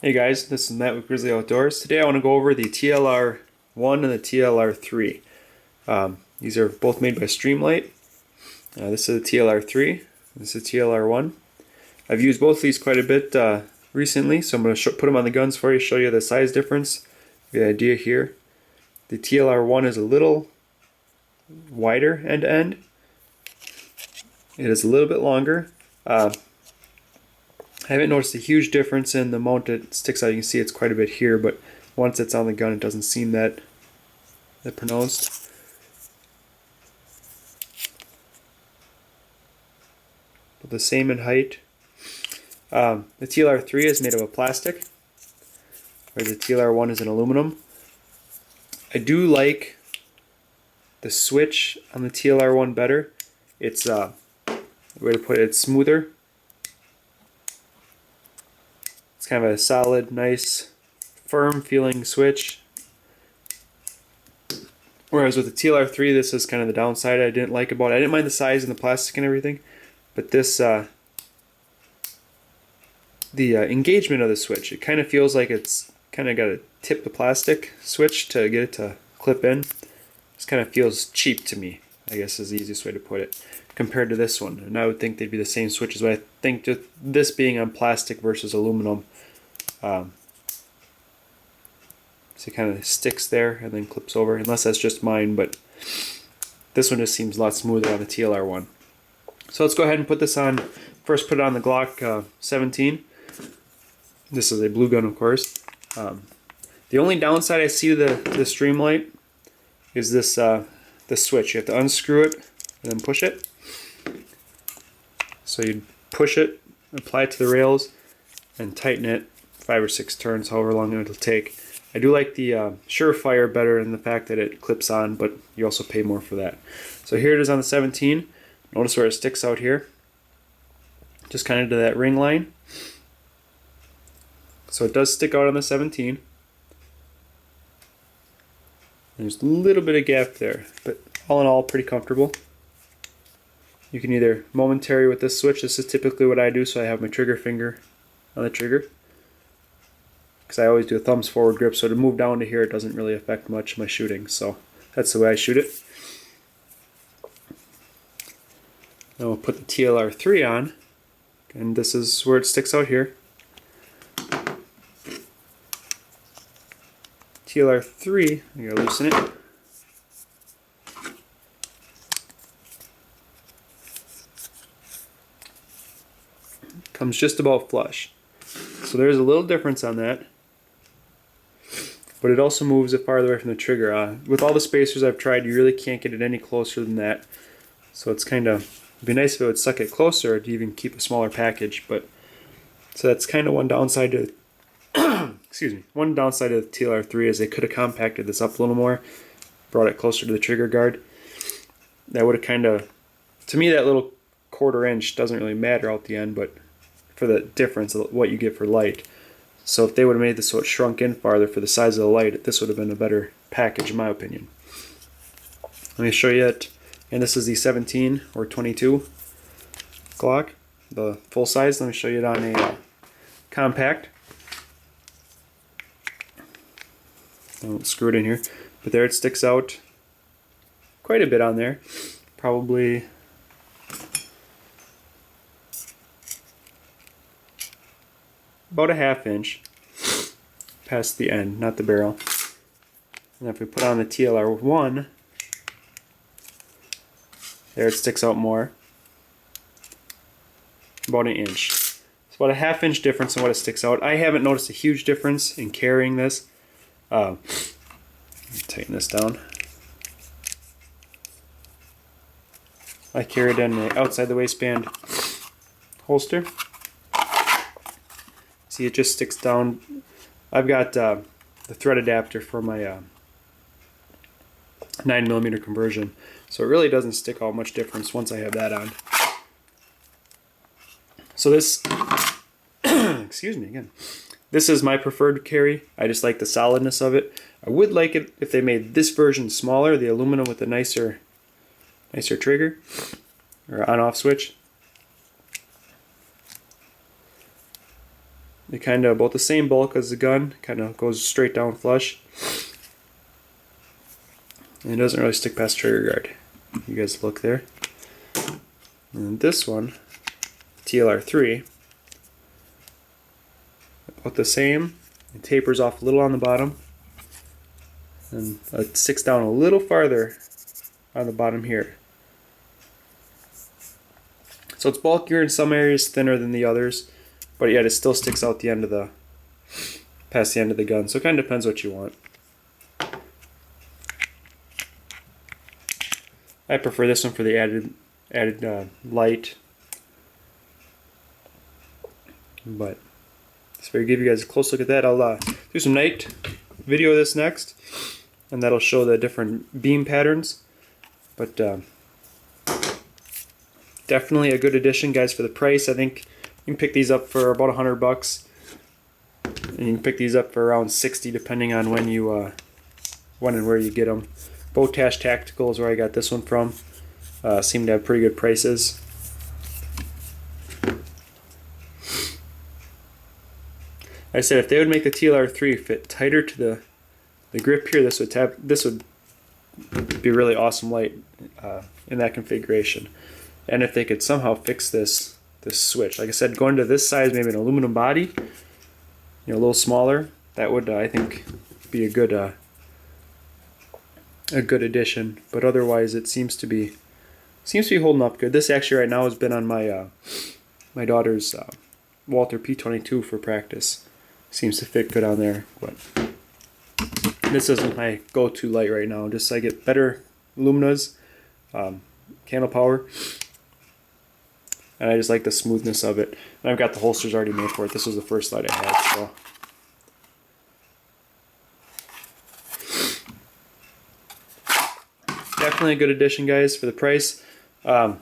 Hey guys, this is Matt with Grizzly-Outdoors. Today I want to go over the Tlr-1 and the Tlr-3. These are both made by Streamlight. This is the Tlr-3, this is the Tlr-1. I've used both of these quite a bit recently, so I'm going to put them on the guns for you, show you the size difference. The idea here, the Tlr-1 is a little wider end to end. It is a little bit longer. I haven't noticed a huge difference in the amount that sticks out. You can see it's quite a bit here, but once it's on the gun, it doesn't seem that pronounced. But the same in height. The Tlr-3 is made of a plastic, whereas the Tlr-1 is an aluminum. I do like the switch on the Tlr-1 better. It's the way to put it, it's smoother. It's kind of a solid, nice, firm feeling switch. Whereas with the Tlr-3, this is kind of the downside I didn't like about it. I didn't mind the size and the plastic and everything, but this, the engagement of the switch, it kind of feels like it's kind of got to tip the plastic switch to get it to clip in. This kind of feels cheap to me, I guess is the easiest way to put it, compared to this one. And I would think they'd be the same switches, but I think just this being on plastic versus aluminum, so it kind of sticks there and then clips over, unless that's just mine, but this one just seems a lot smoother on the Tlr-1. So let's go ahead and put this on. First put it on the Glock 17. This is a blue gun, of course. The only downside I see to the Streamlight is this the switch. You have to unscrew it and then push it. So you push it, apply it to the rails, and tighten it 5 or 6 turns, however long it'll take. I do like the Surefire better in the fact that it clips on, but you also pay more for that. So here it is on the 17. Notice where it sticks out here, just kind of to that ring line. So it does stick out on the 17. There's a little bit of gap there, but all in all, pretty comfortable. You can either momentary with this switch. This is typically what I do, so I have my trigger finger on the trigger, because I always do a thumbs forward grip, so to move down to here it doesn't really affect much of my shooting. So that's the way I shoot it. Now we'll put the Tlr-3 on, and this is where it sticks out here. Tlr-3, I'm going to loosen it. Comes just about flush. So there's a little difference on that, but it also moves it farther away from the trigger. With all the spacers I've tried, you really can't get it any closer than that. So it's kind of, it'd be nice if it would suck it closer to even keep a smaller package. But so that's kind of one downside to excuse me. One downside of the Tlr-3 is they could have compacted this up a little more, brought it closer to the trigger guard. That would have kind of, to me, that little 1/4 inch doesn't really matter out the end, but for the difference of what you get for light. So if they would have made this so it shrunk in farther for the size of the light, this would have been a better package in my opinion. Let me show you it. And this is the 17 or 22 Glock, the full size. Let me show you it on a compact. I won't screw it in here, but there it sticks out quite a bit on there. Probably about a 1/2 inch past the end, not the barrel. And if we put on the Tlr-1, there it sticks out more, about 1 inch. It's about a 1/2 inch difference in what it sticks out. I haven't noticed a huge difference in carrying this. Tighten this down. I carry it in the outside the waistband holster. See, it just sticks down. I've got the thread adapter for my 9mm conversion, so it really doesn't stick out much difference once I have that on. So this, excuse me again, this is my preferred carry. I just like the solidness of it. I would like it if they made this version smaller, the aluminum with a nicer trigger or on-off switch. It kind of about the same bulk as the gun, kind of goes straight down flush. And it doesn't really stick past trigger guard. You guys look there. And this one, Tlr-3, about the same. It tapers off a little on the bottom, and it sticks down a little farther on the bottom here. So it's bulkier in some areas, thinner than the others, but yet it still sticks out the end of the, past the end of the gun. So it kind of depends what you want. I prefer this one for the added light, but so I'll give you guys a close look at that. I'll do some night video of this next, and that'll show the different beam patterns. But definitely a good addition, guys, for the price. I think you can pick these up for about $100, and you can pick these up for around 60, depending on when you when and where you get them. Botash Tactical is where I got this one from. Seem to have pretty good prices. I said if they would make the Tlr-3 fit tighter to the grip here, this would be a really awesome light in that configuration. And if they could somehow fix this switch, like I said, going to this size, maybe an aluminum body, a little smaller, that would I think be a good addition. But otherwise, it seems to be holding up good. This actually right now has been on my my daughter's Walther P22 for practice. Seems to fit good on there, but this isn't my go-to light right now. Just I get better luminas, candle power, and I just like the smoothness of it. And I've got the holsters already made for it. This was the first light I had, so. Definitely a good addition, guys, for the price. For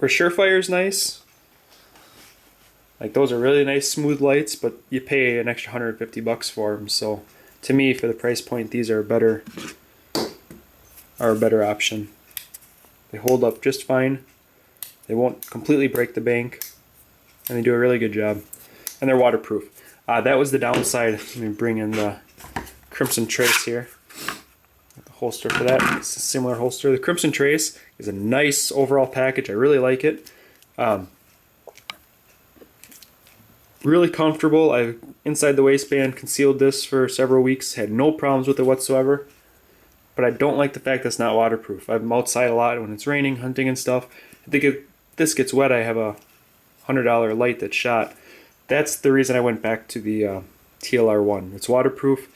Surefire is nice. Like, those are really nice smooth lights, but you pay an extra $150 for them. So to me, for the price point, these are a better option. They hold up just fine. They won't completely break the bank, and they do a really good job. And they're waterproof. That was the downside. Let me bring in the Crimson Trace here. The holster for that. It's a similar holster. The Crimson Trace is a nice overall package. I really like it. Really comfortable. I inside the waistband concealed this for several weeks. Had no problems with it whatsoever. But I don't like the fact that it's not waterproof. I'm outside a lot when it's raining, hunting and stuff. I think if this gets wet, I have a $100 light that's shot. That's the reason I went back to the Tlr-1. It's waterproof.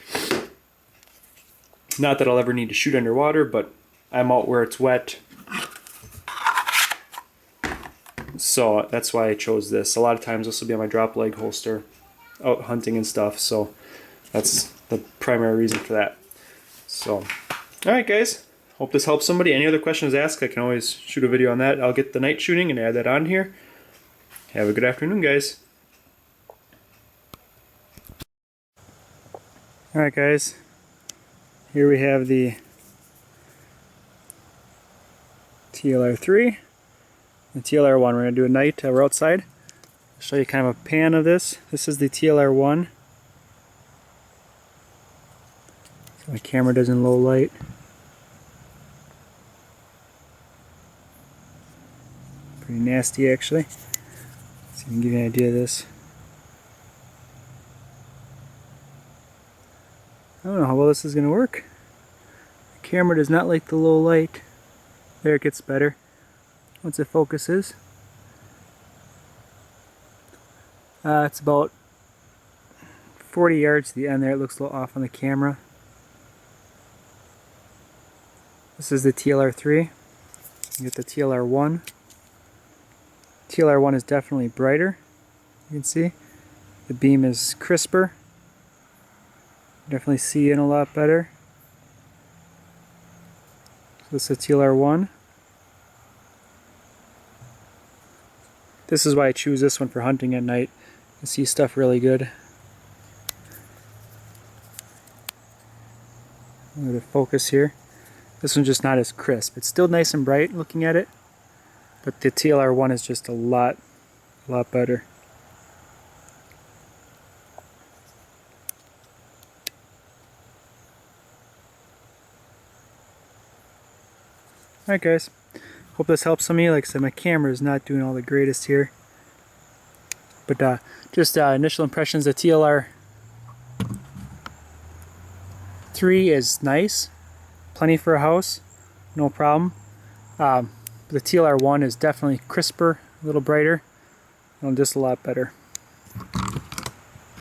Not that I'll ever need to shoot underwater, but I'm out where it's wet. So that's why I chose this. A lot of times this will be on my drop leg holster, out hunting and stuff. So that's the primary reason for that. So, alright guys, hope this helps somebody. Any other questions asked, I can always shoot a video on that. I'll get the night shooting and add that on here. Have a good afternoon, guys. Alright guys, here we have the Tlr-3. The Tlr-1, we're going to do a night, we're outside. I'll show you kind of a pan of this. This is the Tlr-1. So my camera does in low light. Pretty nasty actually. So I can give you an idea of this. I don't know how well this is going to work. The camera does not like the low light. There, it gets better once it focuses. It's about 40 yards to the end there. It looks a little off on the camera. This is the Tlr-3. You get the Tlr-1. Tlr-1 is definitely brighter. You can see the beam is crisper. Definitely see in a lot better. So this is the Tlr-1. This is why I choose this one for hunting at night. You can see stuff really good. I'm going to focus here. This one's just not as crisp. It's still nice and bright looking at it, but the Tlr-1 is just a lot a lot better. Alright guys, hope this helps some of you. Like I said, my camera is not doing all the greatest here. But just initial impressions, the Tlr-3 is nice. Plenty for a house, no problem. The Tlr-1 is definitely crisper, a little brighter, and just a lot better.